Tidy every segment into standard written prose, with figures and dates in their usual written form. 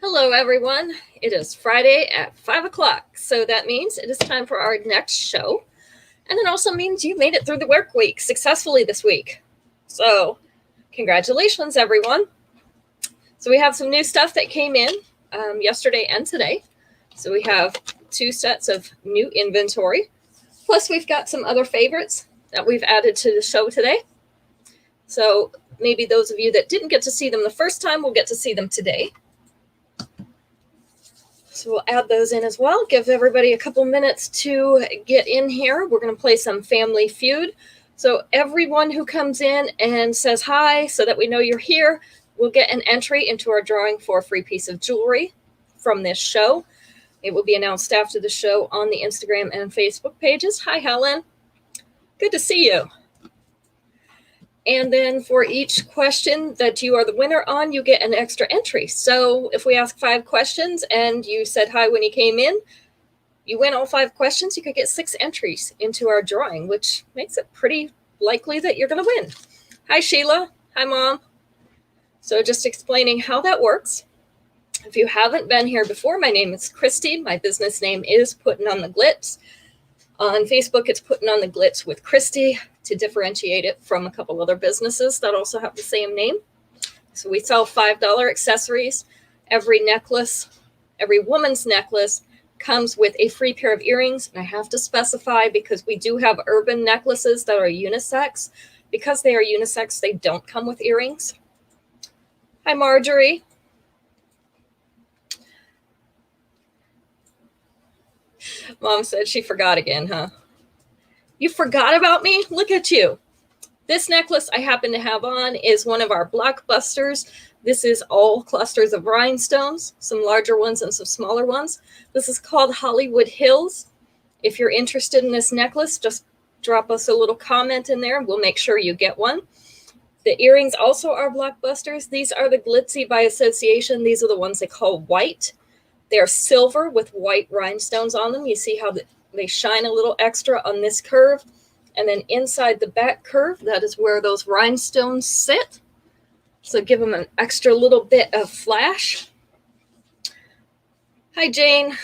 Hello, everyone. It is Friday at 5 o'clock, so that means it is time for our next show. And it also means you made it through the work week successfully this week. So, congratulations, everyone. So, we have some new stuff that came in yesterday and today. So, we have 2 sets of new inventory. Plus, we've got some other favorites that we've added to the show today. So, maybe those of you that didn't get to see them the first time will get to see them today. So we'll add those in as well. Give everybody a couple minutes to get in here. We're going to play some Family Feud. So everyone who comes in and says hi so that we know you're here will get an entry into our drawing for a free piece of jewelry from this show. It will be announced after the show on the Instagram and Facebook pages. Hi, Helen. Good to see you. And then for each question that you are the winner on, you get an extra entry. So if we ask 5 questions and you said hi when you came in, you win all 5 questions, you could get 6 entries into our drawing, which makes it pretty likely that you're going to win. Hi, Sheila. Hi, Mom. So just explaining how that works. If you haven't been here before, my name is Christy. My business name is Puttin' on the Glitz. On Facebook, it's Puttin' on the Glitz with Christy, to differentiate it from a couple other businesses that also have the same name. So we sell $5 accessories. Every necklace, every woman's necklace comes with a free pair of earrings. And I have to specify because we do have urban necklaces that are unisex. Because they are unisex, they don't come with earrings. Hi, Marjorie. Mom said she forgot again, huh? You forgot about me? Look at you. This necklace I happen to have on is one of our blockbusters. This is all clusters of rhinestones, some larger ones and some smaller ones. This is called Hollywood Hills. If you're interested in this necklace, just drop us a little comment in there. We'll make sure you get one. The earrings also are blockbusters. These are the glitzy by association. These are the ones they call white. They're silver with white rhinestones on them. You see how they shine a little extra on this curve. And then inside the back curve, that is where those rhinestones sit. So give them an extra little bit of flash. Hi, Jane.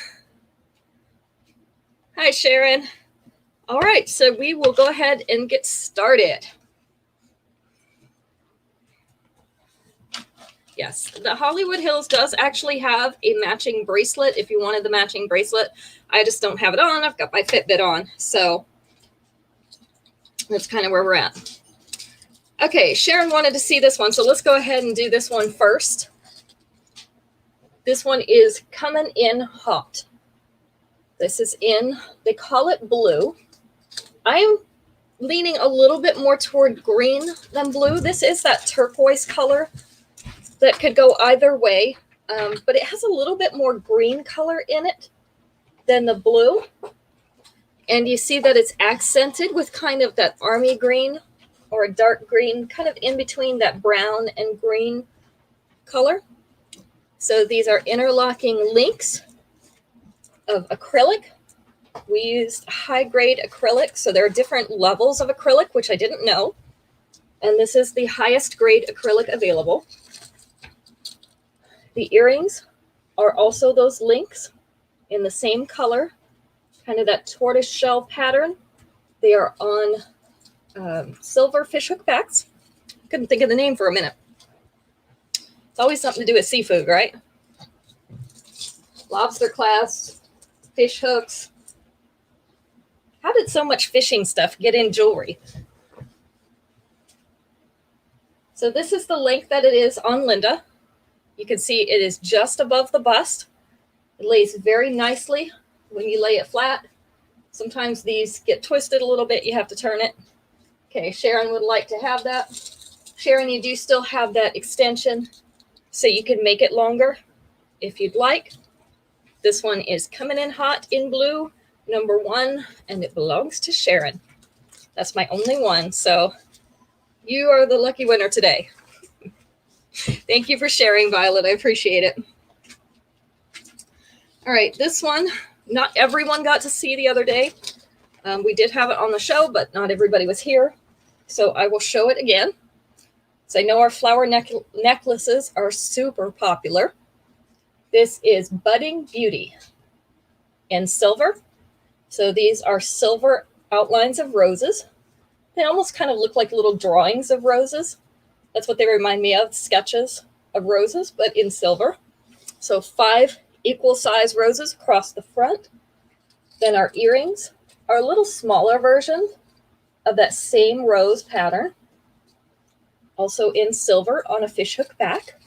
Hi, Sharon. All right, so we will go ahead and get started. Yes, the Hollywood Hills does actually have a matching bracelet if you wanted the matching bracelet. I just don't have it on. I've got my Fitbit on. So that's kind of where we're at. Okay, Sharon wanted to see this one. So let's go ahead and do this one first. This one is coming in hot. This is in, they call it blue. I am leaning a little bit more toward green than blue. This is that turquoise color that could go either way, but it has a little bit more green color in it than the blue. And you see that it's accented with kind of that army green or a dark green, kind of in between that brown and green color. So these are interlocking links of acrylic. We used high-grade acrylic, so there are different levels of acrylic, which I didn't know. And this is the highest grade acrylic available. The earrings are also those links in the same color, kind of that tortoise shell pattern. They are on silver fishhook backs. Couldn't think of the name for a minute. It's always something to do with seafood, right? Lobster clasps, fish hooks. How did so much fishing stuff get in jewelry? So this is the length that it is on Linda. You can see it is just above the bust. It lays very nicely when you lay it flat. Sometimes these get twisted a little bit. You have to turn it. Okay, Sharon would like to have that. Sharon, you do still have that extension, so you can make it longer if you'd like. This one is coming in hot in blue, number 1, and it belongs to Sharon. That's my only one, so you are the lucky winner today. Thank you for sharing, Violet. I appreciate it. All right, this one, not everyone got to see the other day. We did have it on the show, but not everybody was here. So I will show it again. So I know our flower necklaces are super popular. This is Budding Beauty in silver. So these are silver outlines of roses. They almost kind of look like little drawings of roses. That's what they remind me of, sketches of roses, but in silver. So 5 equal size roses across the front. Then our earrings are a little smaller version of that same rose pattern. Also in silver on a fishhook back.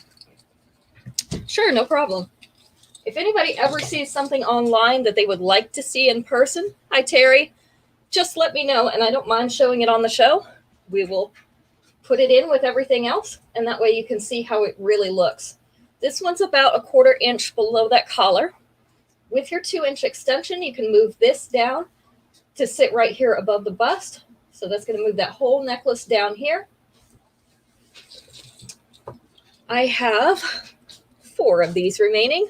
Sure, no problem. If anybody ever sees something online that they would like to see in person, hi Terry, just let me know, and I don't mind showing it on the show. We will put it in with everything else, and that way you can see how it really looks. This one's about 1/4 inch below that collar. With your 2-inch extension, you can move this down to sit right here above the bust. So that's going to move that whole necklace down here. I have 4 of these remaining.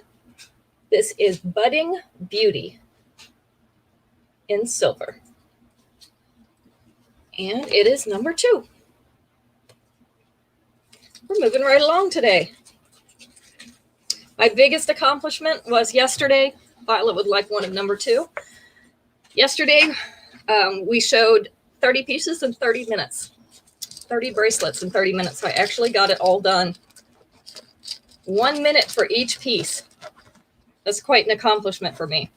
This is Budding Beauty in silver. And it is number 2. We're moving right along today. My biggest accomplishment was yesterday. Violet would like one of number 2. Yesterday, we showed 30 pieces in 30 minutes. 30 bracelets in 30 minutes. So I actually got it all done. 1 minute for each piece. That's quite an accomplishment for me.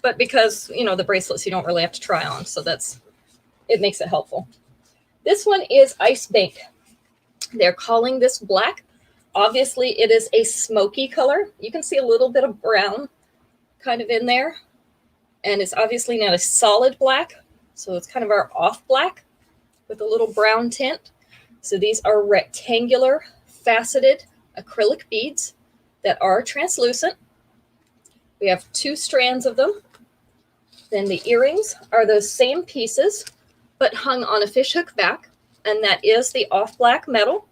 But because, you know, the bracelets you don't really have to try on. So it makes it helpful. This one is Ice Bank. They're calling this black. Obviously, it is a smoky color. You can see a little bit of brown kind of in there. And it's obviously not a solid black. So it's kind of our off black with a little brown tint. So these are rectangular, faceted acrylic beads that are translucent. We have 2 strands of them. Then the earrings are those same pieces, but hung on a fishhook back. And that is the off black metal.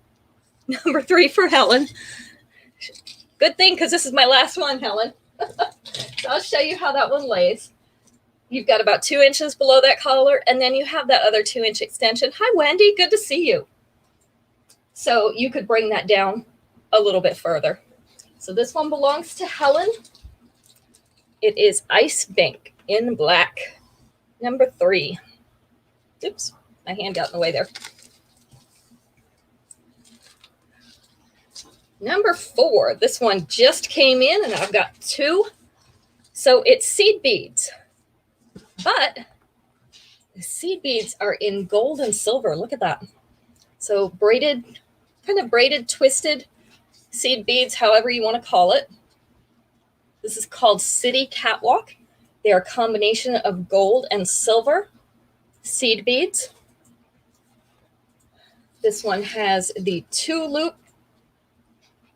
Number 3 for Helen. Good thing, because this is my last one, Helen. So I'll show you how that one lays. You've got about 2 inches below that collar, and then you have that other 2-inch extension. Hi, Wendy. Good to see you. So you could bring that down a little bit further. So this one belongs to Helen. It is Ice Bank in black. Number 3. Oops, my hand got in the way there. Number 4. This one just came in, and I've got 2. So it's seed beads. But the seed beads are in gold and silver. Look at that. So braided, kind of braided, twisted seed beads, however you want to call it. This is called City Catwalk. They are a combination of gold and silver seed beads. This one has the 2-loop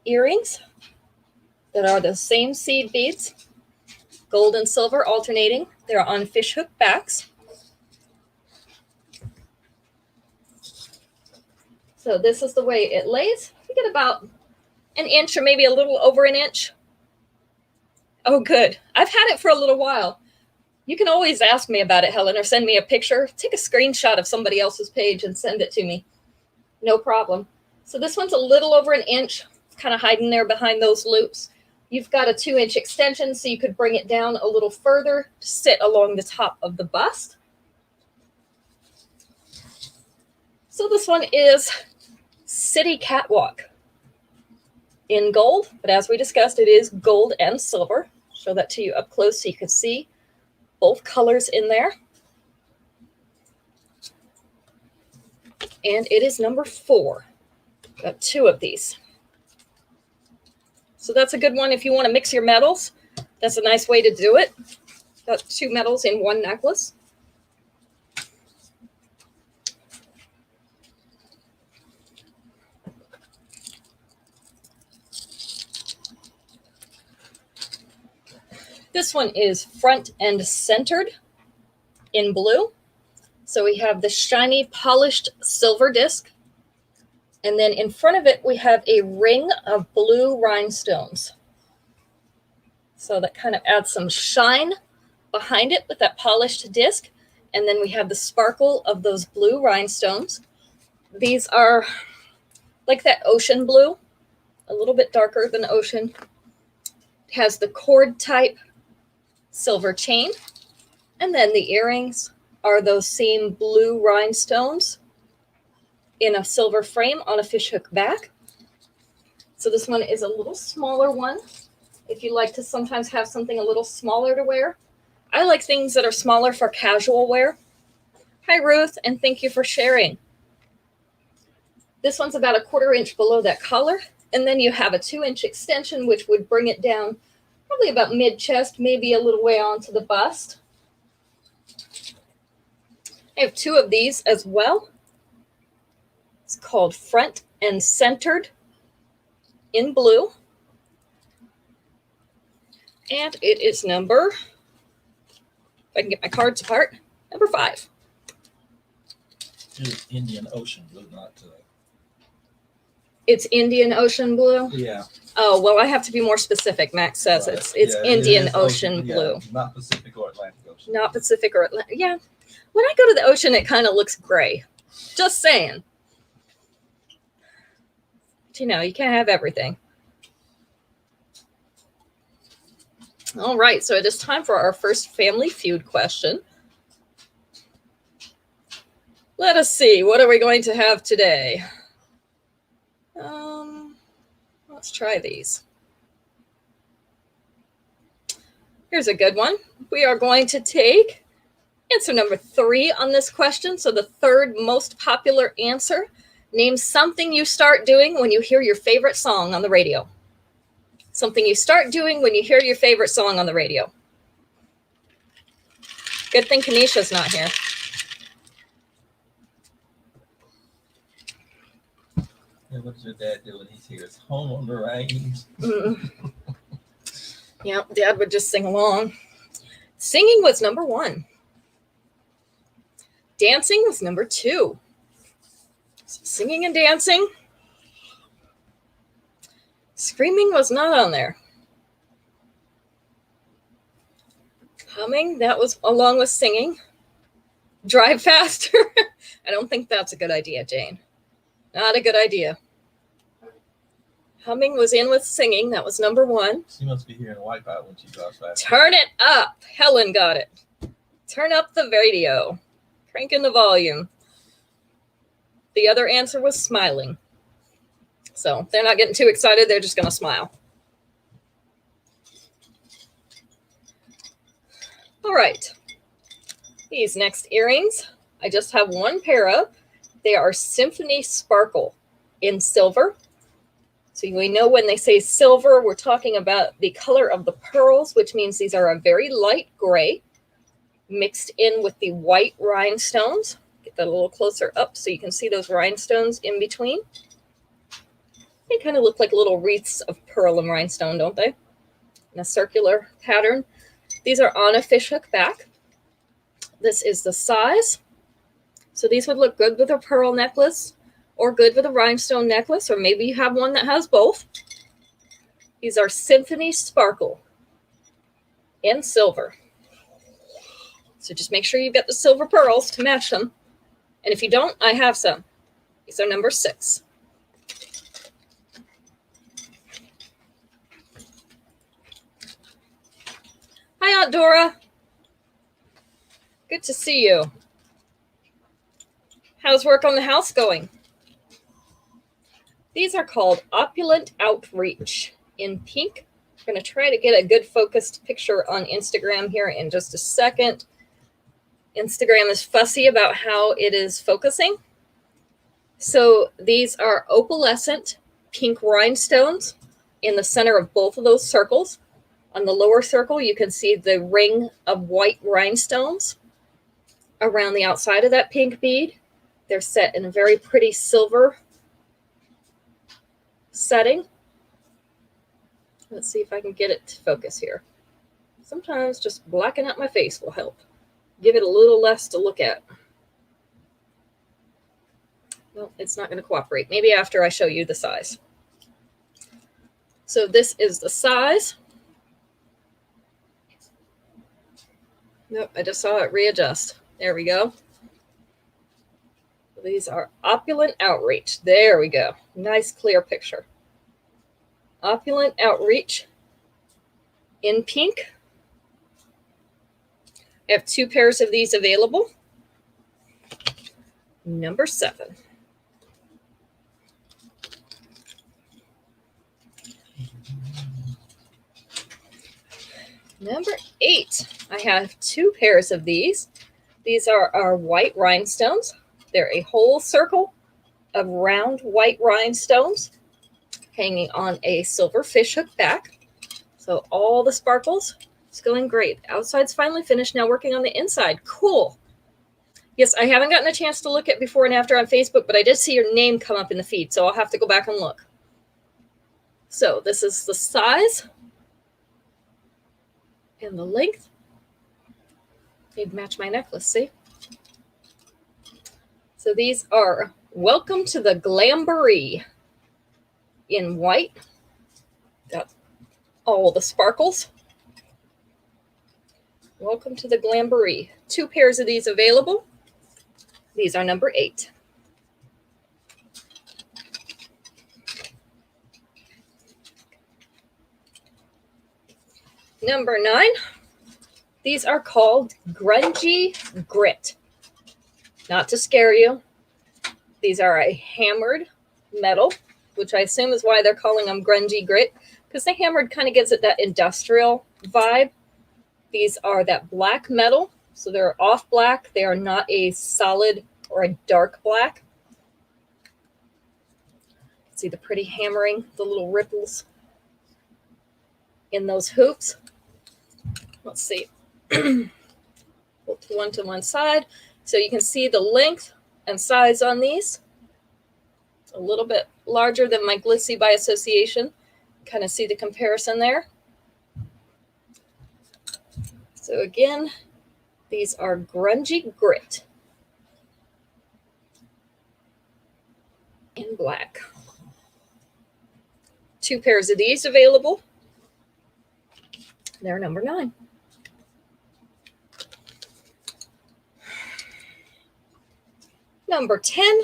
earrings that are the same seed beads, gold and silver alternating. They're on fishhook backs. So this is the way it lays. You get about 1 inch or maybe a little over 1 inch. Oh, good. I've had it for a little while. You can always ask me about it, Helen, or send me a picture. Take a screenshot of somebody else's page and send it to me. No problem. So this one's a little over 1 inch. It's kind of hiding there behind those loops. You've got a 2-inch extension, so you could bring it down a little further to sit along the top of the bust. So this one is City Catwalk in gold, but as we discussed, it is gold and silver. Show that to you up close so you can see both colors in there. And it is number 4. Got 2 of these. So that's a good one if you want to mix your metals. That's a nice way to do it. Got 2 metals in 1 necklace. This one is front and centered in blue. So we have the shiny polished silver disc. And then in front of it, we have a ring of blue rhinestones. So that kind of adds some shine behind it with that polished disc. And then we have the sparkle of those blue rhinestones. These are like that ocean blue, a little bit darker than ocean. It has the cord type silver chain. And then the earrings are those same blue rhinestones in a silver frame on a fishhook back. So this one is a little smaller one. If you like to sometimes have something a little smaller to wear. I like things that are smaller for casual wear. Hi, Ruth, and thank you for sharing. This one's about 1/4 inch below that collar. And then you have a 2-inch extension, which would bring it down probably about mid-chest, maybe a little way onto the bust. I have 2 of these as well. It's called Front and Centered in blue. And it is number, if I can get my cards apart, number 5. It's Indian Ocean blue, not It's Indian Ocean blue? yeah. Oh, well, I have to be more specific. Max says Right. it's Yeah, Indian it is Ocean blue. Yeah, not Pacific or Atlantic Ocean. Not Pacific or Atlantic. Yeah. When I go to the ocean, it kind of looks gray. Just saying. But, you know, you can't have everything. All right, so it is time for our first Family Feud question. Let us see, what are we going to have today? Let's try these. Here's a good one. We are going to take answer number 3 on this question. So the 3rd most popular answer. Name something you start doing when you hear your favorite song on the radio. Something you start doing when you hear your favorite song on the radio. Good thing Kanisha's not here. Yeah, what does your dad do when he's here? It's Home on the Range. Yeah, Dad would just sing along. Singing was number 1. Dancing was number 2. So singing and dancing. Screaming was not on there. Humming, that was along with singing. Drive faster. I don't think that's a good idea, Jane. Not a good idea. Humming was in with singing. That was number 1. She must be hearing Wipeout when she drives fast. Turn it up. Helen got it. Turn up the radio. Cranking the volume. The other answer was smiling. So if they're not getting too excited, they're just going to smile. All right. These next earrings, I just have 1 pair of. They are Symphony Sparkle in silver. So we know when they say silver, we're talking about the color of the pearls, which means these are a very light gray mixed in with the white rhinestones. Get that a little closer up so you can see those rhinestones in between. They kind of look like little wreaths of pearl and rhinestone, don't they? In a circular pattern. These are on a fishhook back. This is the size. So these would look good with a pearl necklace or good with a rhinestone necklace, or maybe you have one that has both. These are Symphony Sparkle in silver. So just make sure you get the silver pearls to match them. And if you don't, I have some. These are number 6. Hi, Aunt Dora. Good to see you. How's work on the house going? These are called Opulent Outreach in pink. I'm going to try to get a good focused picture on Instagram here in just a second. Instagram is fussy about how it is focusing. So these are opalescent pink rhinestones in the center of both of those circles. On the lower circle, you can see the ring of white rhinestones around the outside of that pink bead. They're set in a very pretty silver setting. Let's see if I can get it to focus here. Sometimes just blacking out my face will help. Give it a little less to look at. Well, it's not going to cooperate. Maybe after I show you the size. So this is the size. Nope, I just saw it readjust. There we go. These are Opulent Outreach. There we go. Nice clear picture. Opulent Outreach in pink. I have 2 pairs of these available. Number 7. Number 8. I have 2 pairs of these. These are our white rhinestones. They're a whole circle of round white rhinestones hanging on a silver fishhook back. So all the sparkles, it's going great. Outside's finally finished. Now working on the inside. Cool. Yes, I haven't gotten a chance to look at before and after on Facebook, but I did see your name come up in the feed, so I'll have to go back and look. So this is the size and the length. They'd match my necklace, see? So these are Welcome to the Glamboree in white. Got all the sparkles. Welcome to the Glamboree. 2 pairs of these available. These are number 8. Number 9. These are called Grungy Grit. Not to scare you. These are a hammered metal, which I assume is why they're calling them Grungy Grit, because the hammered kind of gives it that industrial vibe. These are that black metal, so they're off black. They are not a solid or a dark black. See the pretty hammering, the little ripples in those hoops. Let's see. We'll put one to one side so you can see the length and size on these. A little bit larger than my Glissy by association. Kind of see the comparison there. So again, these are Grungy Grit in black. 2 pairs of these available. They're number 9. Number 10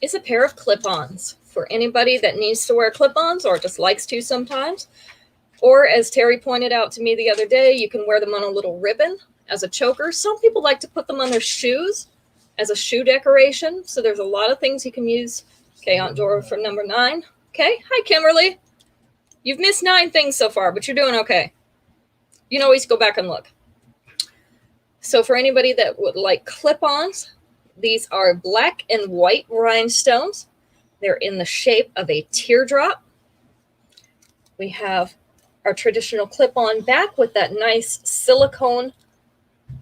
is a pair of clip-ons for anybody that needs to wear clip-ons or just likes to sometimes. Or as Terry pointed out to me the other day, you can wear them on a little ribbon as a choker. Some people like to put them on their shoes as a shoe decoration. So there's a lot of things you can use. Okay, Aunt Dora for number 9. Okay, hi Kimberly. You've missed 9 things so far, but you're doing okay. You can always go back and look. So for anybody that would like clip-ons, these are black and white rhinestones. They're in the shape of a teardrop. We have our traditional clip-on back with that nice silicone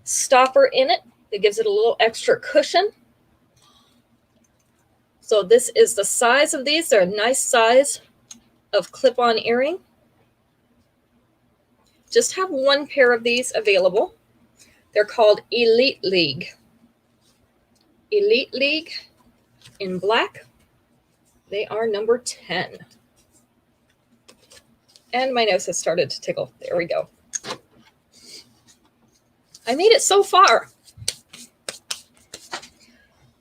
stopper in it that gives it a little extra cushion. So this is the size of these. They're a nice size of clip-on earring. Just have 1 pair of these available. They're called Elite League. Elite League in black. They are number 10. And my nose has started to tickle. There we go. I made it so far.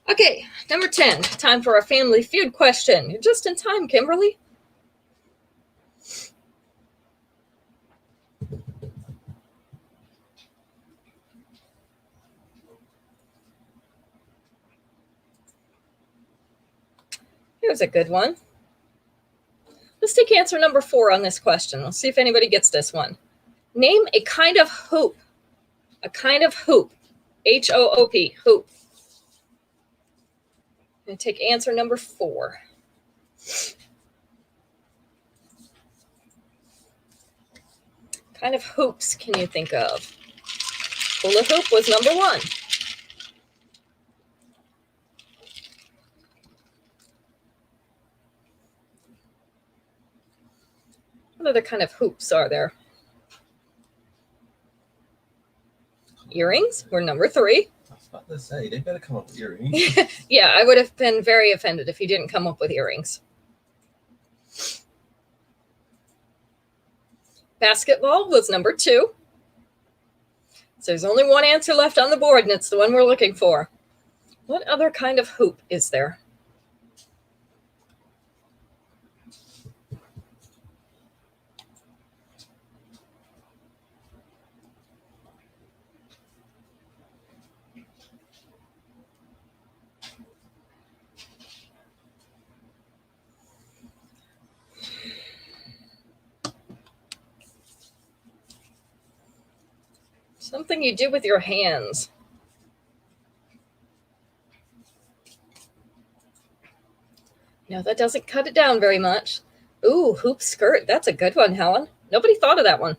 Okay, number 10. Time for our family feud question. You're just in time, Kimberly. Here's a good one. Let's take answer number 4 on this question. Let's see if anybody gets this one. Name a kind of hoop. A kind of hoop. H-O-O-P, hoop. I'm going to take answer number 4. Kind of hoops can you think of? Hula hoop was number 1. What other kind of hoops are there? Earrings were number 3. I was about to say, they better come up with earrings. Yeah, I would have been very offended if you didn't come up with earrings. Basketball was number 2. So there's only 1 answer left on the board, and it's the one we're looking for. What other kind of hoop is there? Something you do with your hands. No, that doesn't cut it down very much. Ooh, hoop skirt. That's a good one, Helen. Nobody thought of that one.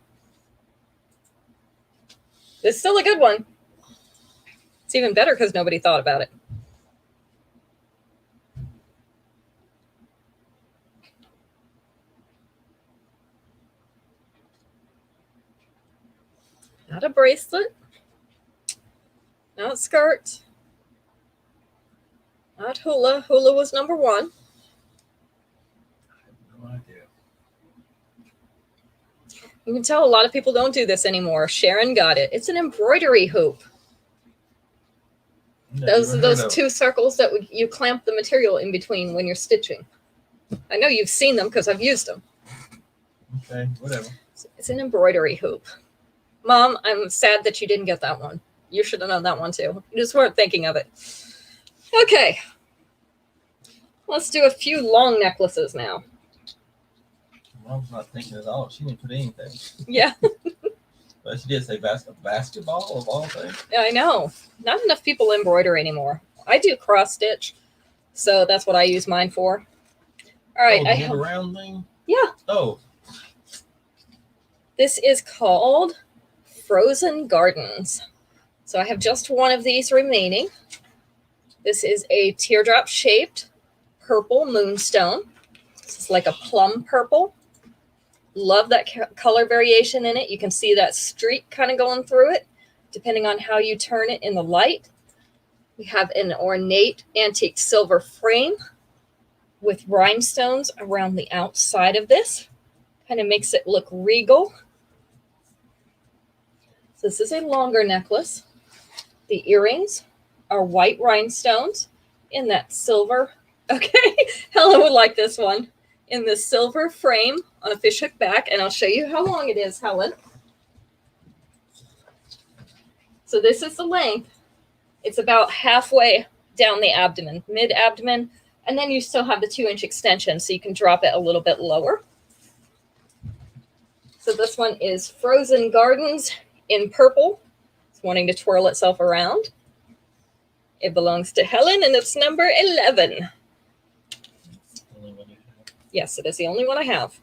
It's still a good one. It's even better because nobody thought about it. Not a bracelet. Not skirt. Not hula. Hula was number one. I have no idea. You can tell a lot of people don't do this anymore. Sharon got it. It's an embroidery hoop. Those are those two circles that you clamp the material in between when you're stitching. I know you've seen them because I've used them. Okay, whatever. It's an embroidery hoop. Mom, I'm sad that you didn't get that one. You should have known that one too. You just weren't thinking of it. Okay. Let's do a few long necklaces now. Mom's not thinking at all. She didn't put anything. Yeah. But she did say basketball of all things. I know. Not enough people embroider anymore. I do cross stitch, so that's what I use mine for. All right. Oh, the little round thing? Yeah. Oh. This is called Frozen Gardens. So I have just one of these remaining. This is a teardrop shaped purple moonstone. This is like a plum purple. Love that color variation in it. You can see that streak kind of going through it, depending on how you turn it in the light. We have an ornate antique silver frame with rhinestones around the outside of this. Kind of makes it look regal. So this is a longer necklace. The earrings are white rhinestones in that silver. Okay, Helen would like this one. In the silver frame on a fishhook back, and I'll show you how long it is, Helen. So this is the length. It's about halfway down the abdomen, mid-abdomen, and then you still have the 2-inch extension, so you can drop it a little bit lower. So this one is Frozen Gardens in purple. It's wanting to twirl itself around. It belongs to Helen, and it's number 11. Yes, it is the only one I have.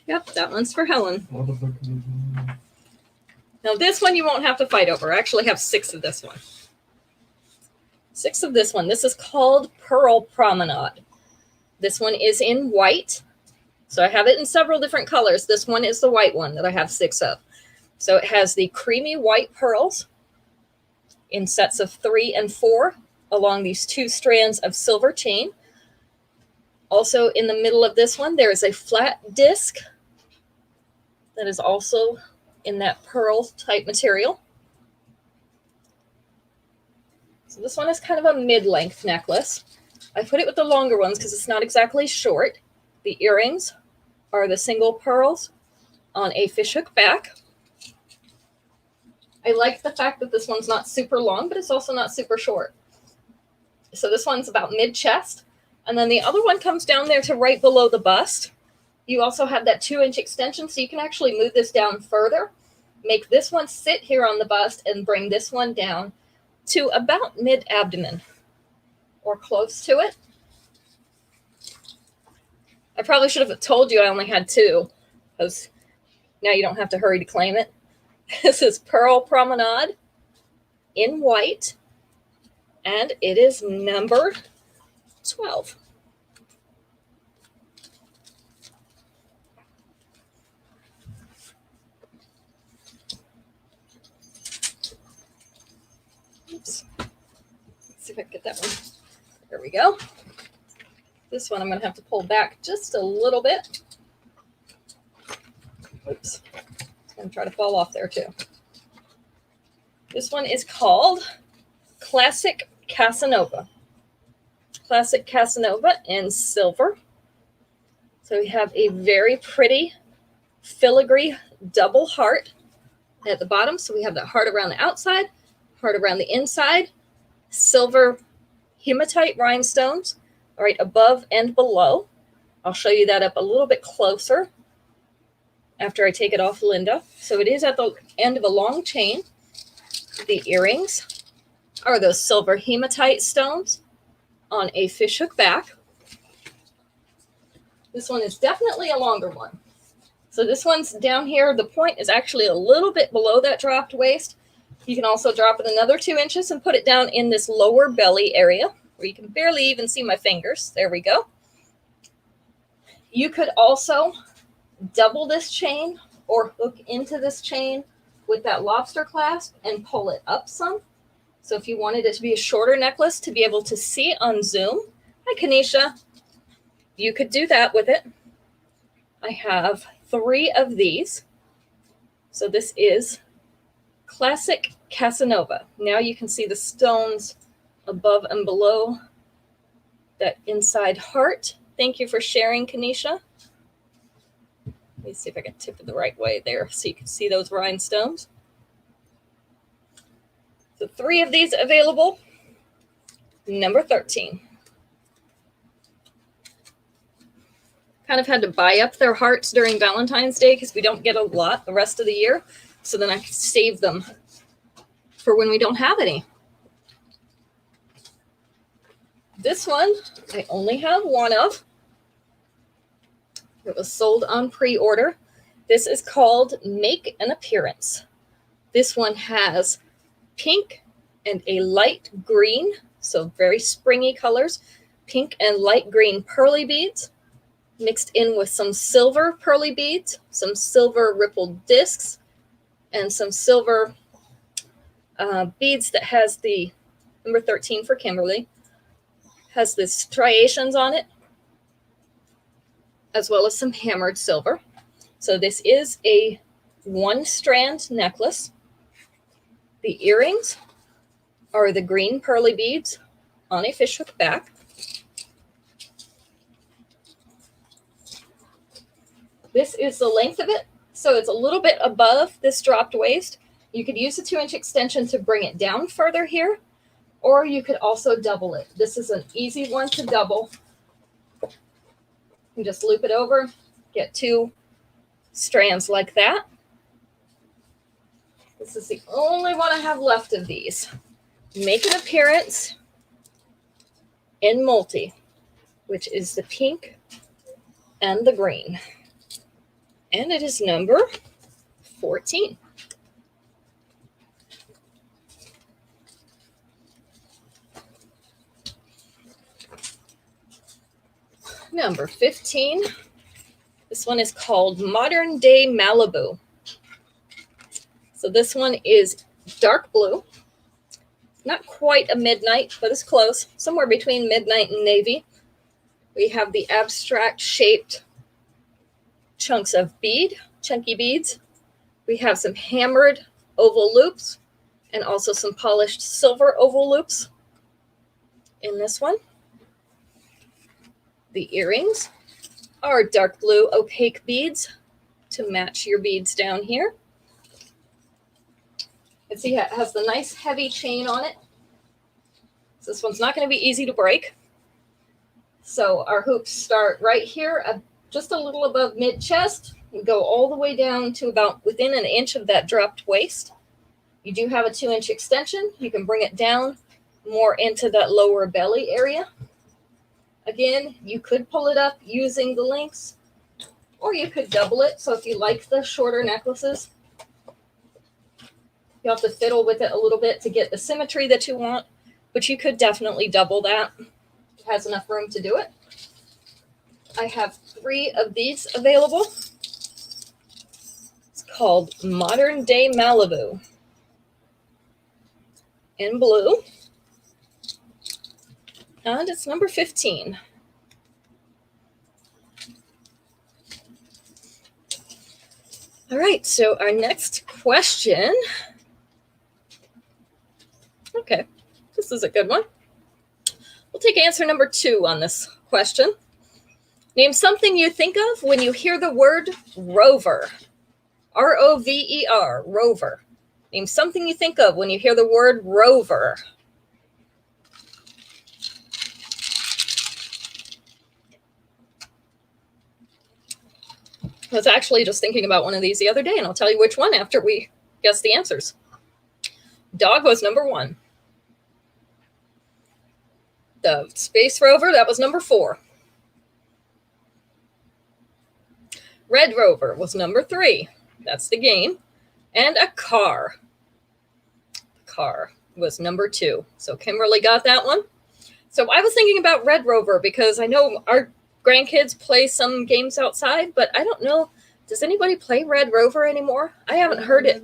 Yep, that one's for Helen. Now this one you won't have to fight over. I actually have 6 of this one. 6 of this one. This is called Pearl Promenade. This one is in white. So I have it in several different colors. This one is the white one that I have 6 of. So it has the creamy white pearls in sets of 3 and 4 along these 2 strands of silver chain. Also in the middle of this one, there is a flat disc that is also in that pearl type material. So this one is kind of a mid-length necklace. I put it with the longer ones because it's not exactly short. The earrings are the single pearls on a fishhook back. I like the fact that this one's not super long, but it's also not super short. So this one's about mid-chest. And then the other one comes down there to right below the bust. You also have that 2-inch extension, so you can actually move this down further. Make this one sit here on the bust and bring this one down to about mid-abdomen or close to it. I probably should have told you I only had 2, because now you don't have to hurry to claim it. This is Pearl Promenade in white, and it is number 12. Oops. Let's see if I can get that one. There we go. This one I'm going to have to pull back just a little bit. Oops. It's going to try to fall off there too. This one is called Classic Casanova. Classic Casanova in silver. So we have a very pretty filigree double heart at the bottom. So we have that heart around the outside, heart around the inside, silver hematite rhinestones right above and below. I'll show you that up a little bit closer. after I take it off Linda. So it is at the end of a long chain. The earrings are those silver hematite stones on a fishhook back. This one is definitely a longer one. So this one's down here. The point is actually a little bit below that dropped waist. You can also drop it another 2 inches and put it down in this lower belly area where you can barely even see my fingers. There we go. You could also double this chain or hook into this chain with that lobster clasp and pull it up some. So if you wanted it to be a shorter necklace to be able to see on Zoom, hi Kanisha, you could do that with it. I have 3 of these. So this is Classic Casanova. Now you can see the stones above and below that inside heart. Thank you for sharing, Kanisha. Let me see if I can tip it the right way there so you can see those rhinestones. So 3 of these available. Number 13. Kind of had to buy up their hearts during Valentine's Day because we don't get a lot the rest of the year. So then I can save them for when we don't have any. This one, I only have 1 of. It was sold on pre-order. This is called Make an Appearance. This one has pink and a light green, so very springy colors, pink and light green pearly beads, mixed in with some silver pearly beads, some silver rippled discs, and some silver beads that has the number 13 for Kimberly, has the striations on it, as well as some hammered silver. So this is a 1-strand necklace. The earrings are the green pearly beads on a fishhook back. This is the length of it. So it's a little bit above this dropped waist. You could use a 2-inch extension to bring it down further here, or you could also double it. This is an easy one to double. You just loop it over, get 2 strands like that. This is the only one I have left of these. Make an Appearance in multi, which is the pink and the green. And it is number 14. Number 15. This one is called Modern Day Malibu. So this one is dark blue. Not quite a midnight, but it's close. Somewhere between midnight and navy. We have the abstract shaped chunks of bead, chunky beads. We have some hammered oval loops and also some polished silver oval loops in this one. The earrings are dark blue opaque beads to match your beads down here. You can see it has the nice heavy chain on it. So this one's not going to be easy to break. So our hoops start right here, just a little above mid-chest, and go all the way down to about within an inch of that dropped waist. You do have a 2-inch extension. You can bring it down more into that lower belly area. Again, you could pull it up using the links, or you could double it. So if you like the shorter necklaces, you have to fiddle with it a little bit to get the symmetry that you want, but you could definitely double that. It has enough room to do it. I have 3 of these available. It's called Modern Day Malibu in blue. And it's number 15. All right, so our next question. Okay, this is a good one. We'll take answer number 2 on this question. Name something you think of when you hear the word rover. R-O-V-E-R, rover. Name something you think of when you hear the word rover. I was actually just thinking about one of these the other day, and I'll tell you which one after we guess the answers. Dog was number 1. The Space Rover, that was number 4. Red Rover was number 3. That's the game. And a car. Car was number 2. So Kimberly got that one. So I was thinking about Red Rover because I know our grandkids play some games outside, but I don't know. Does anybody play Red Rover anymore? I haven't heard it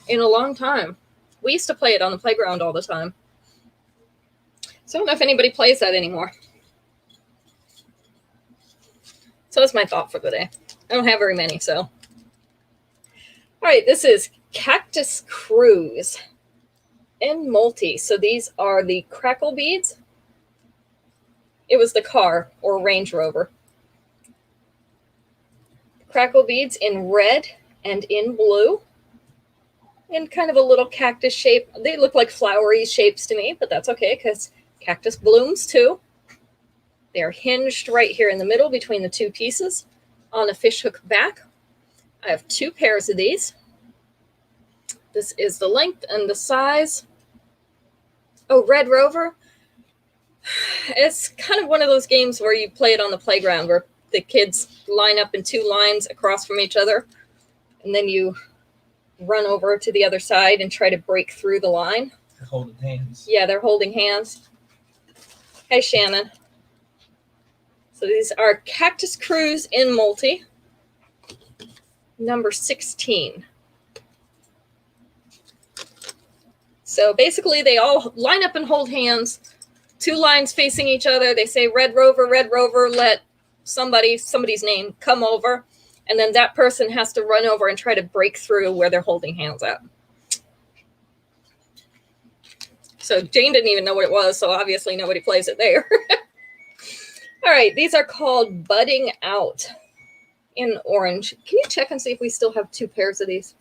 in a long time. We used to play it on the playground all the time. So I don't know if anybody plays that anymore. So that's my thought for the day. I don't have very many, so. All right, this is Cactus Cruise in multi. So these are the Crackle Beads. It was the car or Range Rover. Crackle Beads in red and in blue. In kind of a little cactus shape. They look like flowery shapes to me, but that's okay because cactus blooms too. They're hinged right here in the middle between the 2 pieces on a fishhook back. I have 2 pairs of these. This is the length and the size. Oh, Red Rover. It's kind of one of those games where you play it on the playground where the kids line up in 2 lines across from each other, and then you run over to the other side and try to break through the line. They're holding hands. Yeah, they're holding hands. Hey, Shannon. So these are Cactus Cruise in multi. Number 16. So basically they all line up and hold hands. 2 lines facing each other. They say, Red Rover, let somebody's name come over. And then that person has to run over and try to break through where they're holding hands at. So Jane didn't even know what it was, so obviously nobody plays it there. All right, these are called Budding Out in orange. Can you check and see if we still have 2 pairs of these?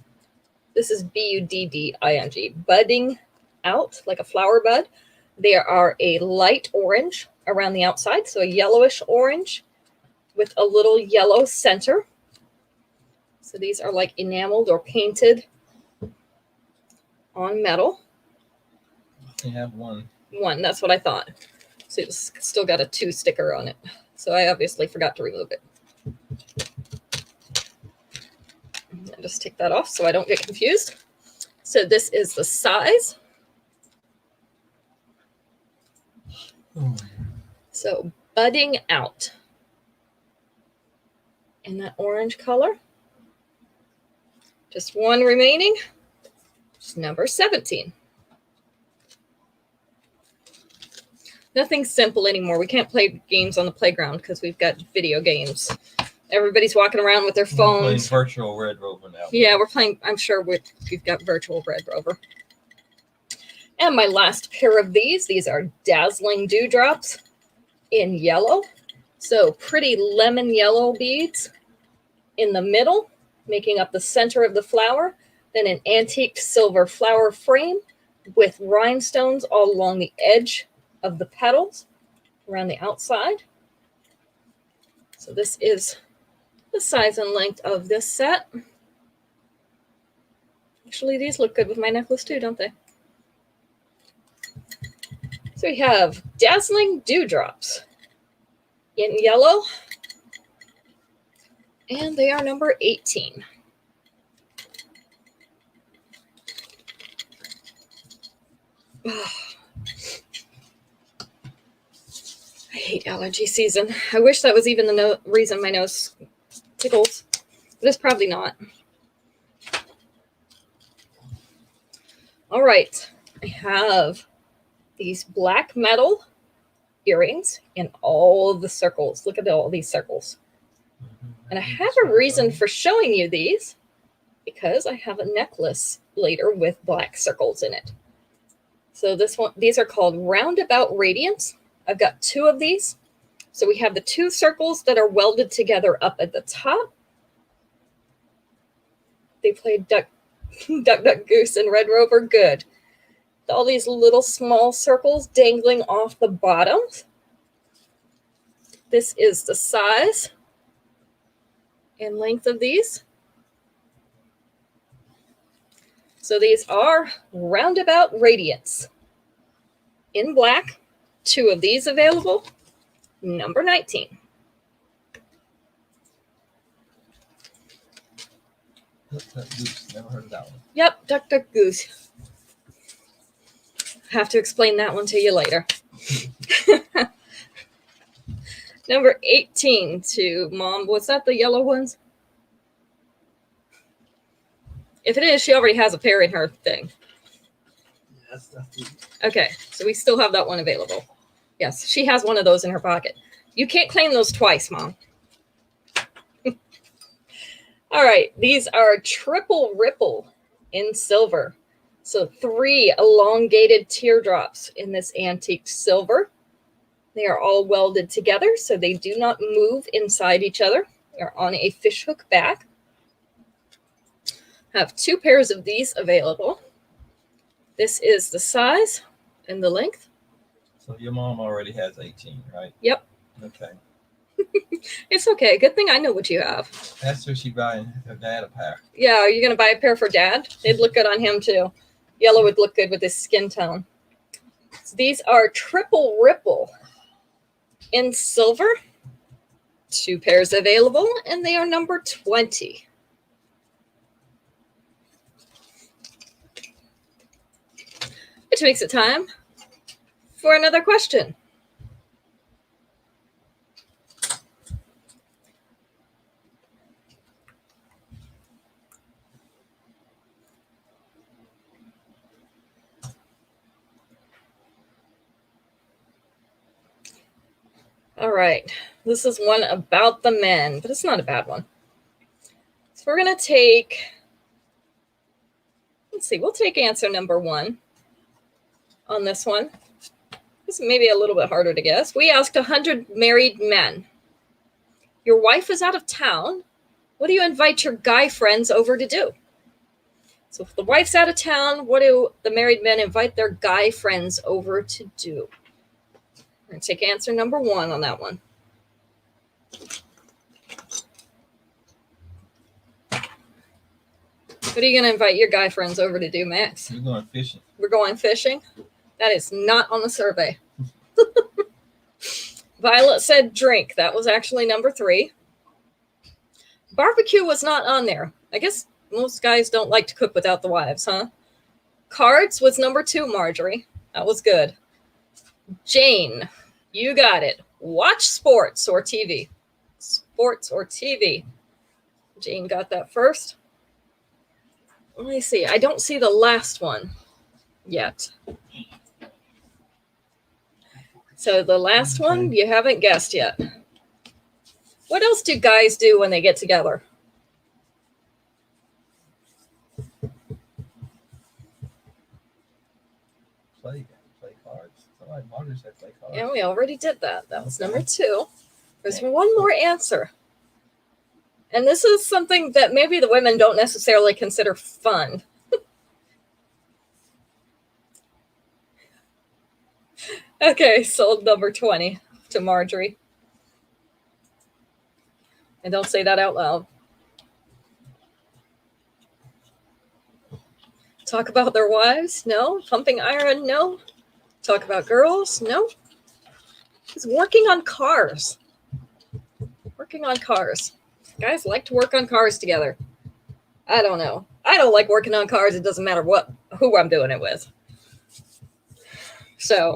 This is Budding, Budding Out, like a flower bud. They are a light orange around the outside, so a yellowish orange with a little yellow center. So these are like enameled or painted on metal. They have one. One, that's what I thought. So it's still got a 2 sticker on it. So I obviously forgot to remove it. I'll just take that off so I don't get confused. So this is the size. So Budding Out in that orange color. Just 1 remaining. It's number 17. Nothing simple anymore. We can't play games on the playground because we've got video games. Everybody's walking around with their phones. We're playing virtual Red Rover now. Yeah, we're playing. I'm sure we've got virtual Red Rover. And my last pair of these are Dazzling Dewdrops in yellow. So pretty lemon yellow beads in the middle, making up the center of the flower. Then an antique silver flower frame with rhinestones all along the edge of the petals around the outside. So this is the size and length of this set. Actually, these look good with my necklace too, don't they? So we have Dazzling Dewdrops in yellow, and they are number 18. I hate allergy season. I wish that was even the reason my nose tickles, but it's probably not. All right, I have these black metal earrings in all of the circles. Look at all these circles. And I have a reason for showing you these because I have a necklace later with black circles in it. So these are called Roundabout Radiance. I've got 2 of these. So we have the 2 circles that are welded together up at the top. They played Duck, Goose, and Red Rover. Good. All these little small circles dangling off the bottoms. This is the size. in length of these. So these are Roundabout Radiance in black. 2 of these available. Number 19. Goose. Never heard of that one. Yep, Duck Duck Goose. Have to explain that one to you later. Number 18 to Mom. Was that the yellow ones? If it is, she already has a pair in her thing. Yes, Okay, so we still have that one available. Yes, she has one of those in her pocket. You can't claim those twice, Mom. All right, these are Triple Ripple in silver. So 3 elongated teardrops in this antique silver. They are all welded together, so they do not move inside each other. They're on a fishhook back. Have 2 pairs of these available. This is the size and the length. So your mom already has 18, right? Yep. Okay. It's okay. Good thing I know what you have. Asked her she buying her dad a pair. Yeah, are you going to buy a pair for Dad? They'd look good on him, too. Yellow would look good with his skin tone. So these are Triple Ripple in silver. 2 pairs available, and they are number 20. Which makes it time for another question. All right, this is one about the men, but it's not a bad one. So we're going to take, let's see, we'll take answer number 1 on this one. This may be a little bit harder to guess. We asked 100 married men. Your wife is out of town. What do you invite your guy friends over to do? So if the wife's out of town, what do the married men invite their guy friends over to do? We're going to take answer number 1 on that one. What are you going to invite your guy friends over to do, Max? We're going fishing. We're going fishing? That is not on the survey. Violet said drink. That was actually number 3. Barbecue was not on there. I guess most guys don't like to cook without the wives, huh? Cards was number 2, Marjorie. That was good. Jane, you got it. Watch sports or TV. Sports or TV. Jane got that first. Let me see. I don't see the last one yet. So the last one, you haven't guessed yet. What else do guys do when they get together? Play cards. Somebody Marjorie said play cards. Yeah, we already did that. That was Okay. number 2. There's one more answer. And this is something that maybe the women don't necessarily consider fun. Okay, sold number 20 to Marjorie. And don't say that out loud. Talk about their wives? No. Pumping iron? No. Talk about girls? No. He's working on cars. Working on cars. Guys like to work on cars together. I don't know. I don't like working on cars. It doesn't matter who I'm doing it with. So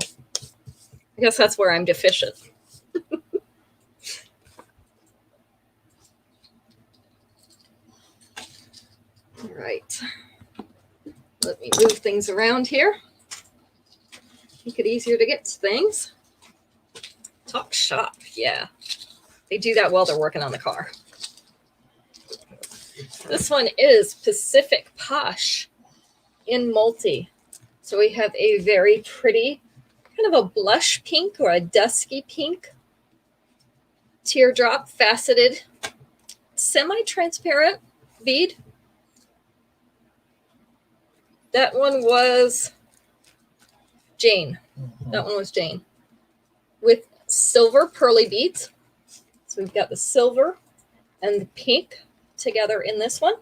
I guess that's where I'm deficient. All right. Let me move things around here. Make it easier to get to things. Talk shop. Yeah. They do that while they're working on the car. This one is Pacific Posh in multi. So we have a very pretty, kind of a blush pink or a dusky pink teardrop faceted, semi-transparent bead. That one was Jane. That one was Jane. With silver pearly beads. So we've got the silver and the pink together in this one.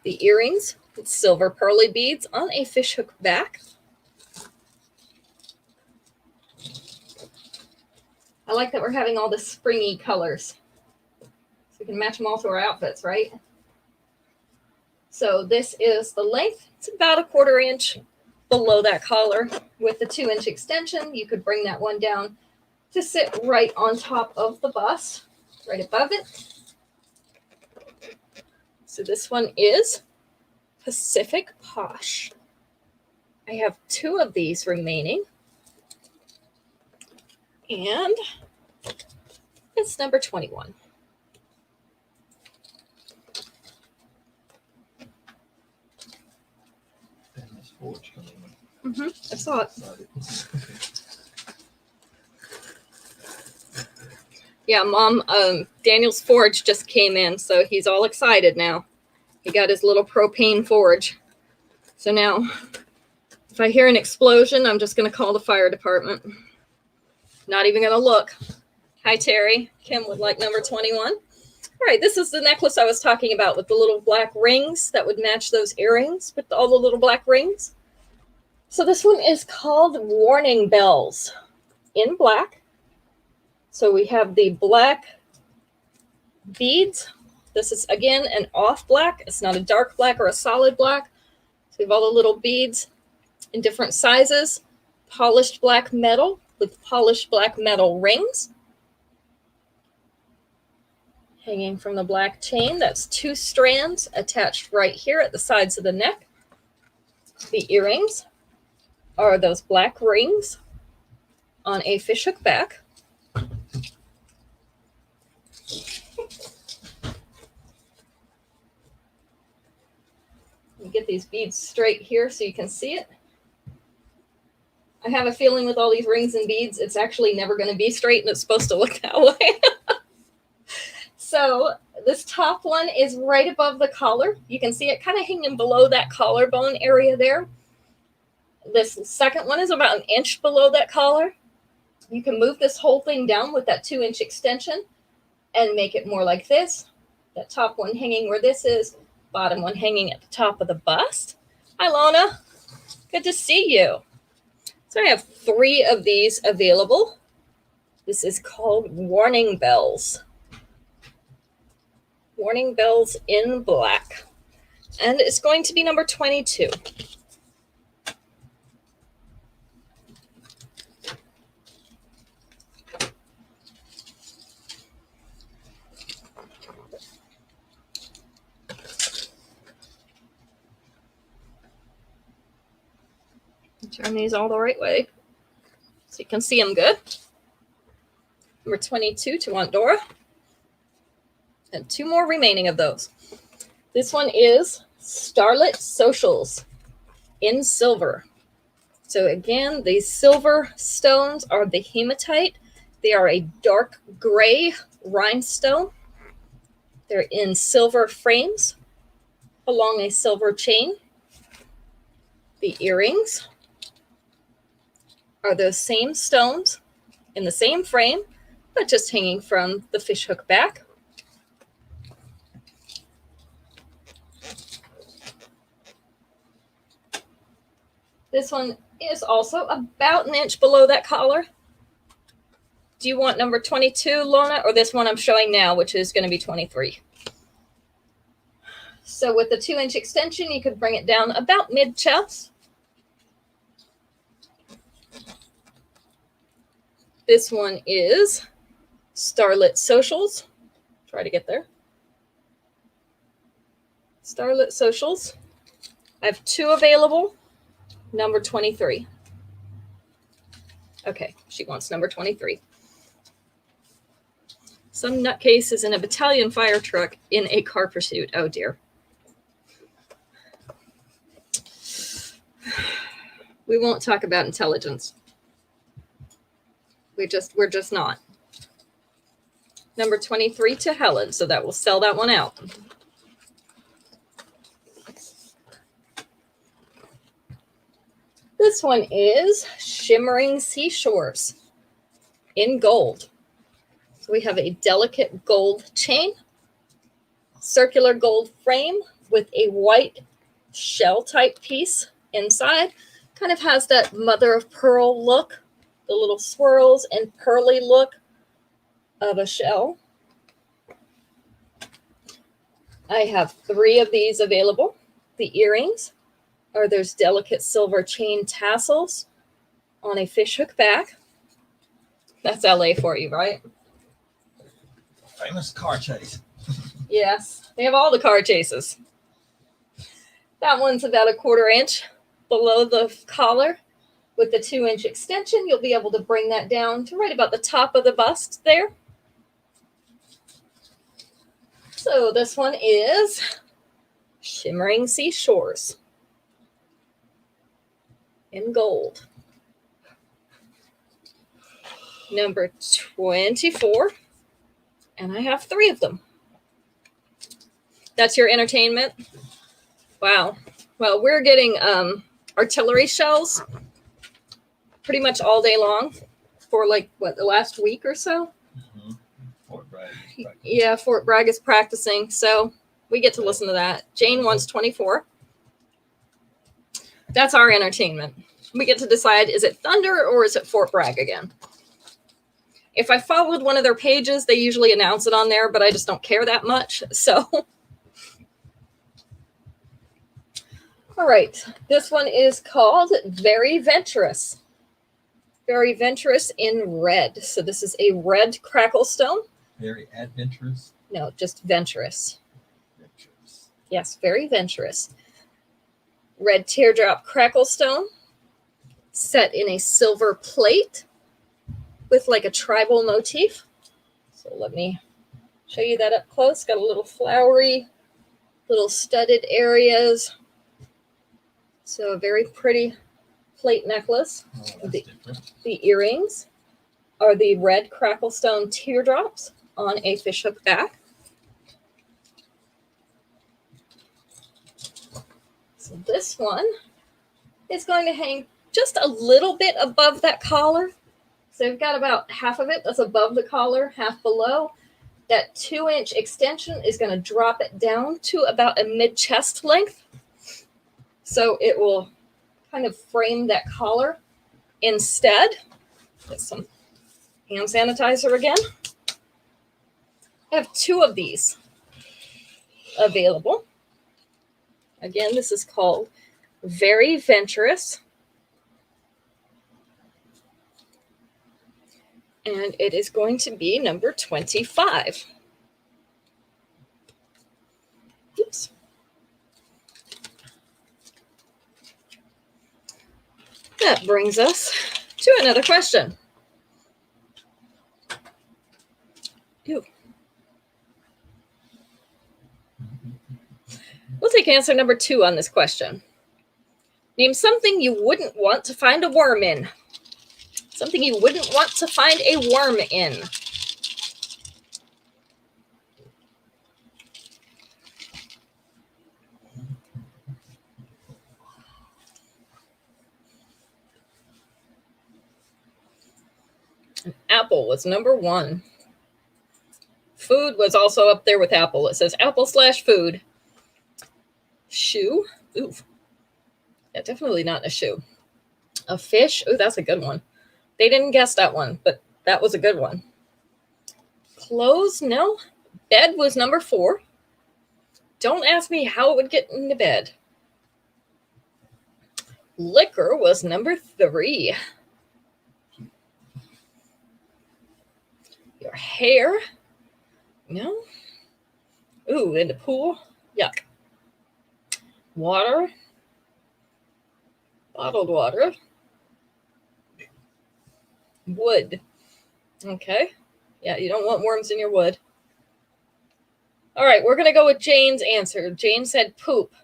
The earrings with silver pearly beads on a fishhook back. I like that we're having all the springy colors. So we can match them all to our outfits, right? So this is the length. It's about 1/4 inch below that collar. With the 2-inch extension, you could bring that one down to sit right on top of the bust, right above it. So this one is Pacific Posh. I have 2 of these remaining. And it's number 21. Forge coming in. I saw it. Yeah, Mom, Daniel's forge just came in, so he's all excited now. He got his little propane forge. So now, if I hear an explosion, I'm just going to call the fire department. Not even going to look. Hi, Terry. Kim would like number 21. All right, this is the necklace I was talking about with the little black rings that would match those earrings with all the little black rings. So this one is called Warning Bells in black. So we have the black beads. This is, again, an off black. It's not a dark black or a solid black. So we have all the little beads in different sizes. Polished black metal with polished black metal rings. Hanging from the black chain. That's 2 strands attached right here at the sides of the neck. The earrings are those black rings on a fishhook back. You get these beads straight here so you can see it. I have a feeling with all these rings and beads, it's actually never going to be straight and it's supposed to look that way. So this top one is right above the collar. You can see it kind of hanging below that collarbone area there. This second one is about 1 inch below that collar. You can move this whole thing down with that 2-inch extension and make it more like this. That top one hanging where this is, bottom one hanging at the top of the bust. Hi, Lona. Good to see you. So I have 3 of these available. This is called Warning Bells. Warning Bells in black. And it's going to be number 22. Turn these all the right way so you can see them good. Number 22 to Aunt Dora. And 2 more remaining of those. This one is Starlit Socials in silver. So again, these silver stones are the hematite. They are a dark gray rhinestone. They're in silver frames along a silver chain. The earrings are those same stones in the same frame, but just hanging from the fishhook back. This one is also about 1 inch below that collar. Do you want number 22, Lona, or this one I'm showing now, which is going to be 23? So with the 2-inch extension, you could bring it down about mid-chest. This one is Starlit Socials. Try to get there. Starlit Socials. I have 2 available. Number 23. Okay, she wants number 23. Some nutcase is in a battalion fire truck in a car pursuit. Oh dear. We won't talk about intelligence. We're just not. Number 23 to Helen, so that will sell that one out. This one is Shimmering Seashores in gold. So we have a delicate gold chain, circular gold frame with a white shell type piece inside. Kind of has that mother of pearl look, the little swirls and pearly look of a shell. I have 3 of these available. The earrings are those delicate silver chain tassels on a fishhook back. That's LA for you, right? Famous car chase. Yes, they have all the car chases. That one's about a 1/4 inch below the collar. With the 2-inch extension, you'll be able to bring that down to right about the top of the bust there. So this one is Shimmering Seashores in gold. Number 24, and I have 3 of them. That's your entertainment? Wow. Well, we're getting artillery shells pretty much all day long for like, what, the last week or so? Mm-hmm. Fort Bragg. Yeah, Fort Bragg is practicing, so we get to listen to that. Jane wants 24. That's our entertainment. We get to decide, is it Thunder or is it Fort Bragg again? If I followed one of their pages, they usually announce it on there, but I just don't care that much. So, all right. This one is called Very Venturous. Very Venturous in red. So this is a red crackle stone. Very adventurous. No, just venturous. Venturous. Yes, very venturous. Red teardrop crackle stone set in a silver plate with like a tribal motif. So let me show you that up close. Got a little flowery, little studded areas. So a very pretty plate necklace. Oh, that's different. The earrings are the red crackle stone teardrops on a fishhook back. So this one is going to hang just a little bit above that collar. So I've got about half of it that's above the collar, half below. That 2-inch extension is going to drop it down to about a mid-chest length. So it will kind of frame that collar instead. Get some hand sanitizer again. I have 2 of these available. Again, this is called Very Venturous. And it is going to be number 25. Oops. That brings us to another question. Ew. We'll take answer number 2 on this question. Name something you wouldn't want to find a worm in. Something you wouldn't want to find a worm in. An apple was number 1. Food was also up there with apple. It says apple/food. Shoe. Ooh. Yeah, definitely not a shoe. A fish. Ooh, that's a good one. They didn't guess that one, but that was a good one. Clothes, no. Bed was number 4. Don't ask me how it would get into bed. Liquor was number 3. Your hair, no. Ooh, in the pool, yuck. Water, bottled water. Wood. Okay. Yeah, you don't want worms in your wood. All right, we're going to go with Jane's answer. Jane said poop.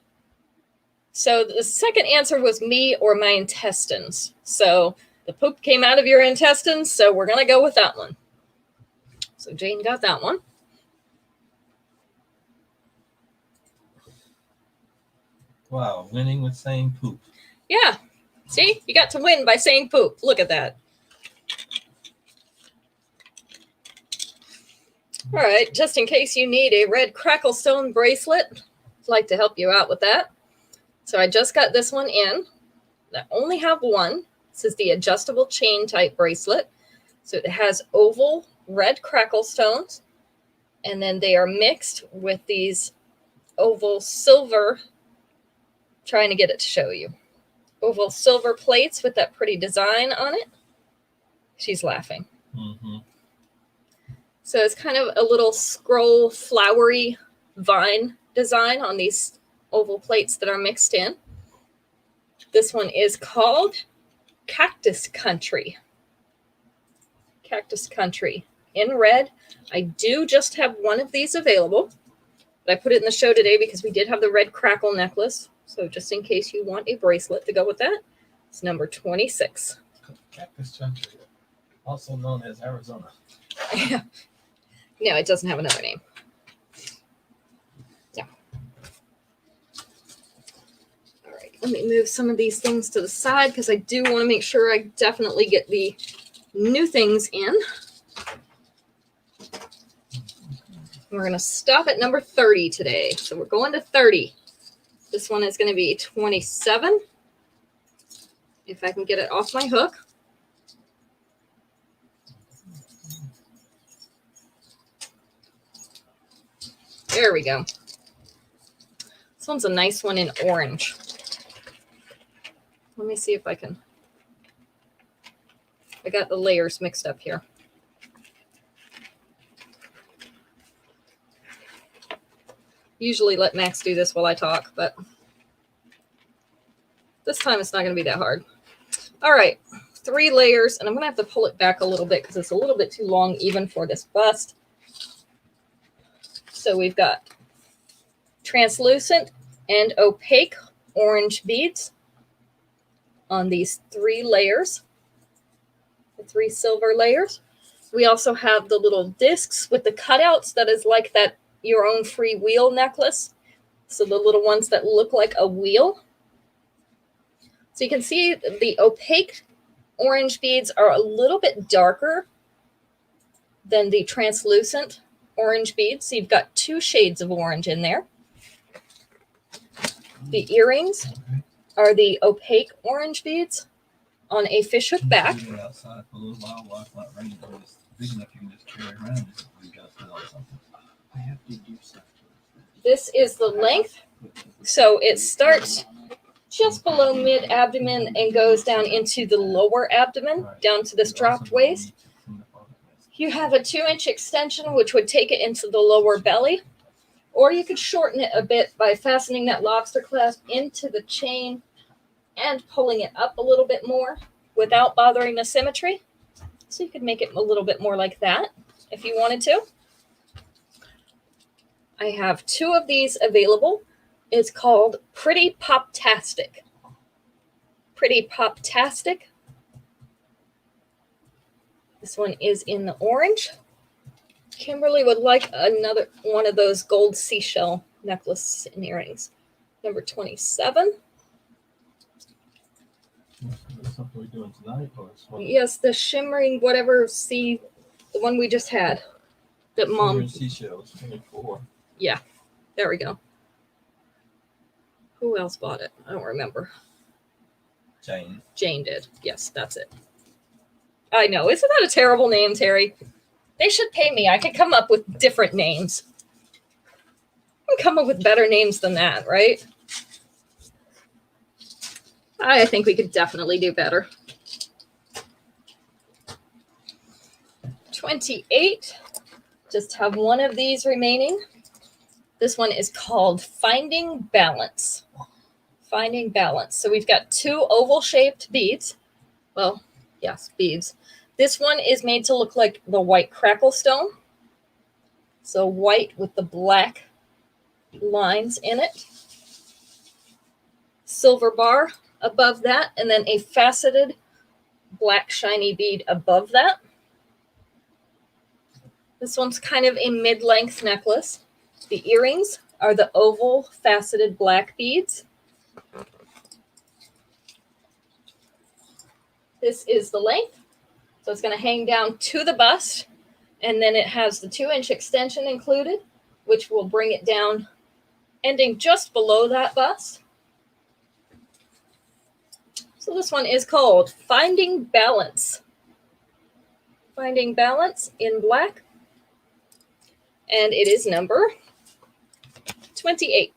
So the second answer was me or my intestines. So the poop came out of your intestines, so we're going to go with that one. So Jane got that one. Wow, winning with saying poop. Yeah. See, you got to win by saying poop. Look at that. All right, just in case you need a red crackle stone bracelet, I'd like to help you out with that. So I just got this one in. I only have one. This is the adjustable chain type bracelet. So it has oval red crackle stones, and then they are mixed with these oval silver, trying to get it to show you, oval silver plates with that pretty design on it. She's laughing. Mm-hmm. So it's kind of a little scroll flowery vine design on these oval plates that are mixed in. This one is called Cactus Country. Cactus Country in red. I do just have one of these available. But I put it in the show today because we did have the red crackle necklace. So just in case you want a bracelet to go with that, it's number 26. Cactus Country, also known as Arizona. No, it doesn't have another name. No. All right, let me move some of these things to the side because I do want to make sure I definitely get the new things in. We're going to stop at number 30 today. So we're going to 30. This one is going to be 27. If I can get it off my hook. There we go. This one's a nice one in orange. Let me see if I can. I got the layers mixed up here. Usually let Max do this while I talk, but this time it's not going to be that hard. All right, 3 layers, and I'm going to have to pull it back a little bit because it's a little bit too long even for this bust. So we've got translucent and opaque orange beads on these 3 layers, the 3 silver layers. We also have the little discs with the cutouts that is like that your own free wheel necklace. So the little ones that look like a wheel. So you can see the opaque orange beads are a little bit darker than the translucent orange beads. So you've got 2 shades of orange in there. The earrings are the opaque orange beads on a fishhook back. Outside for a little while it's not raining, but it's big enough you can just carry around. You got to put on something. I have to do something. This is the length. So it starts just below mid-abdomen and goes down into the lower abdomen, down to this dropped waist. You have a 2-inch extension, which would take it into the lower belly. Or you could shorten it a bit by fastening that lobster clasp into the chain and pulling it up a little bit more without bothering the symmetry. So you could make it a little bit more like that if you wanted to. I have 2 of these available. It's called Pretty Poptastic. Pretty Poptastic. This one is in the orange. Kimberly would like another one of those gold seashell necklace and earrings. Number 27. Is something we're doing tonight? Yes, the shimmering whatever sea, the one we just had. That Mom. Seashells, 24. Yeah, there we go. Who else bought it? I don't remember. Jane. Jane did. Yes, that's it. I know. Isn't that a terrible name, Terry? They should pay me. I could come up with different names. I can come up with better names than that, right? I think we could definitely do better. 28. Just have one of these remaining. This one is called Finding Balance. Finding Balance. So we've got 2 oval-shaped beads. Well, yes, beads. This one is made to look like the white crackle stone. So white with the black lines in it. Silver bar above that, and then a faceted black shiny bead above that. This one's kind of a mid-length necklace. The earrings are the oval faceted black beads. This is the length. So it's going to hang down to the bust. And then it has the 2-inch extension included, which will bring it down, ending just below that bust. So this one is called Finding Balance. Finding Balance in black. And it is number 28.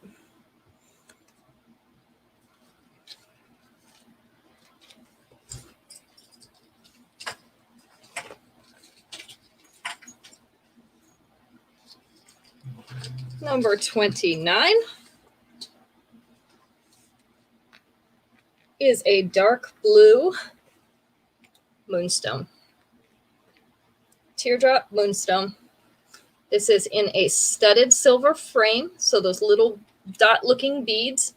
Number 29 is a dark blue moonstone. Teardrop moonstone. This is in a studded silver frame, so those little dot-looking beads.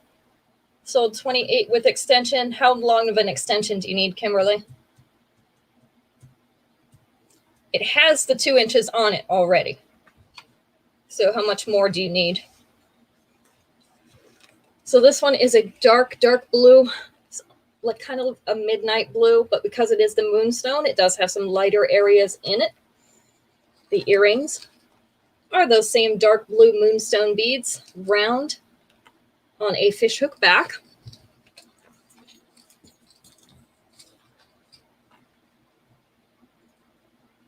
Sold 28 with extension. How long of an extension do you need, Kimberly? It has the 2 inches on it already. So how much more do you need? So this one is a dark, dark blue. It's like kind of a midnight blue, but because it is the moonstone, it does have some lighter areas in it. The earrings are those same dark blue moonstone beads, round on a fishhook back.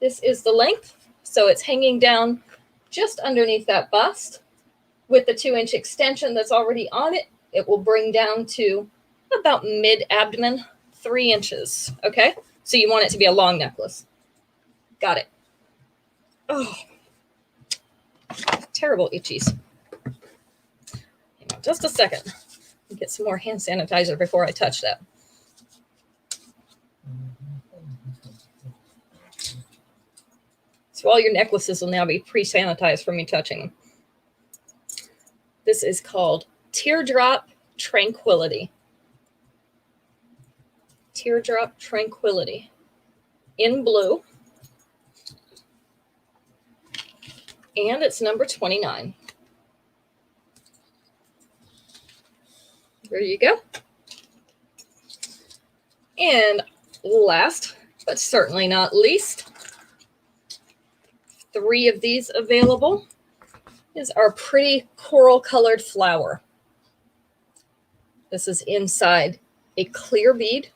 This is the length, so it's hanging down just underneath that bust. With the 2-inch extension that's already on it, it will bring down to about mid-abdomen, 3 inches, okay? So you want it to be a long necklace. Got it. Oh, terrible itchies. Hang on just a second. Get some more hand sanitizer before I touch that. So all your necklaces will now be pre-sanitized from me touching them. This is called Teardrop Tranquility. Teardrop Tranquility in blue. And it's number 29. There you go. And last, but certainly not least, 3 of these available is our pretty coral colored flower. This is inside a clear bead.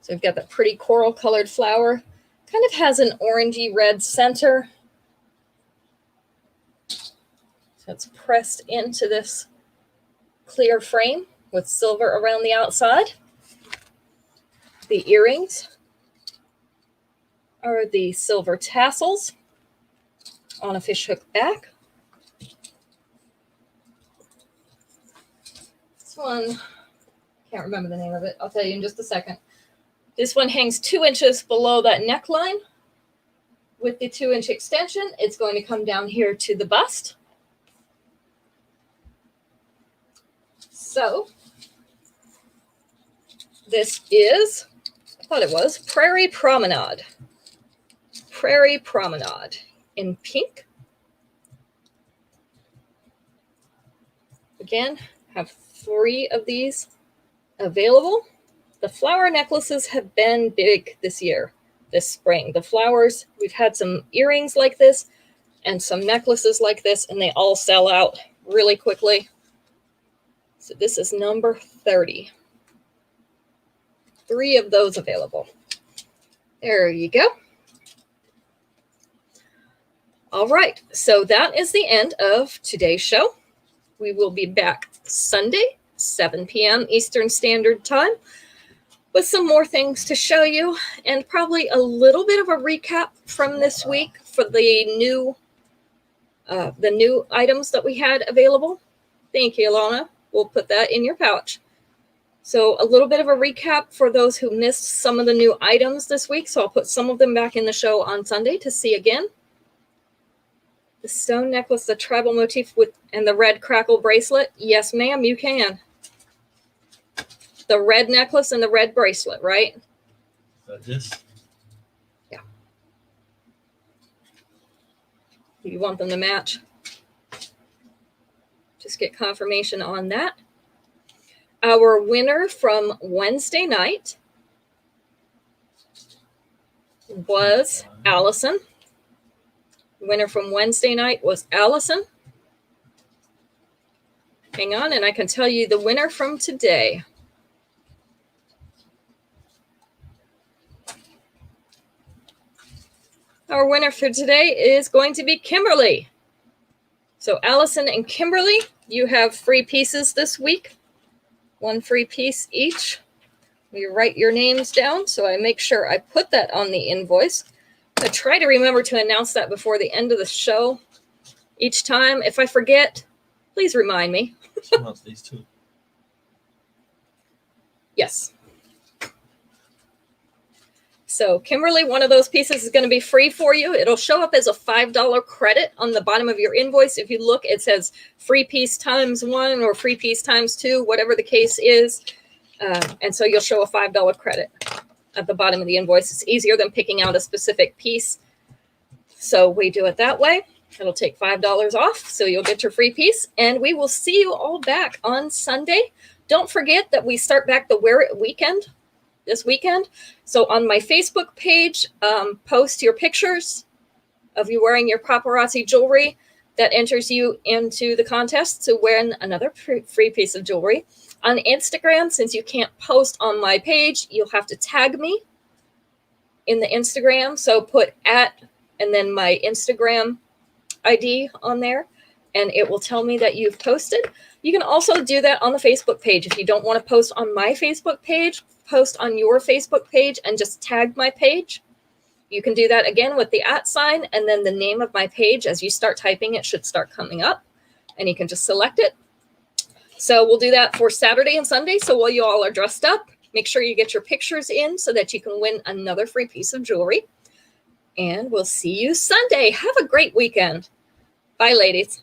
So we've got that pretty coral colored flower. Kind of has an orangey red center. So it's pressed into this clear frame with silver around the outside. The earrings are the silver tassels on a fishhook back. This one, can't remember the name of it. I'll tell you in just a second. This one hangs 2 inches below that neckline. With the 2-inch extension, it's going to come down here to the bust. So this is, I thought it was Prairie Promenade. Prairie Promenade in pink. Again, have 3 of these available. The flower necklaces have been big this year, this spring. The flowers, we've had some earrings like this and some necklaces like this, and they all sell out really quickly. So this is number 30. 3 of those available. There you go. All right, so that is the end of today's show. We will be back Sunday, 7 p.m. Eastern Standard Time, with some more things to show you, and probably a little bit of a recap from this week for the new items that we had available. Thank you, Alana. We'll put that in your pouch. So a little bit of a recap for those who missed some of the new items this week. So I'll put some of them back in the show on Sunday to see again. The stone necklace, the tribal motif and the red crackle bracelet. Yes, ma'am, you can. The red necklace and the red bracelet, right? This? Yeah. You want them to match? Just get confirmation on that. Our winner from Wednesday night was Allison. Winner from Wednesday night was Allison. Hang on, and I can tell you the winner from today. Our winner for today is going to be Kimberly. So Allison and Kimberly, you have free pieces this week. 1 free piece each. You write your names down, so I make sure I put that on the invoice. I try to remember to announce that before the end of the show each time. If I forget, please remind me. Announce these two. Yes. So Kimberly, one of those pieces is going to be free for you. It'll show up as a $5 credit on the bottom of your invoice. If you look, it says free piece times 1 or free piece times 2, whatever the case is. And so you'll show a $5 credit at the bottom of the invoice. It's easier than picking out a specific piece. So we do it that way. It'll take $5 off, so you'll get your free piece. And we will see you all back on Sunday. Don't forget that we start back the Wear It weekend this weekend. So on my Facebook page, post your pictures of you wearing your paparazzi jewelry. That enters you into the contest to win another free piece of jewelry. On Instagram, since you can't post on my page, you'll have to tag me in the Instagram. So put @ and then my Instagram ID on there, and it will tell me that you've posted. You can also do that on the Facebook page. If you don't want to post on my Facebook page, post on your Facebook page and just tag my page. You can do that again with the @ sign and then the name of my page. As you start typing, it should start coming up, and you can just select it. So we'll do that for Saturday and Sunday. So while you all are dressed up, make sure you get your pictures in so that you can win another free piece of jewelry. And we'll see you Sunday. Have a great weekend. Bye, ladies.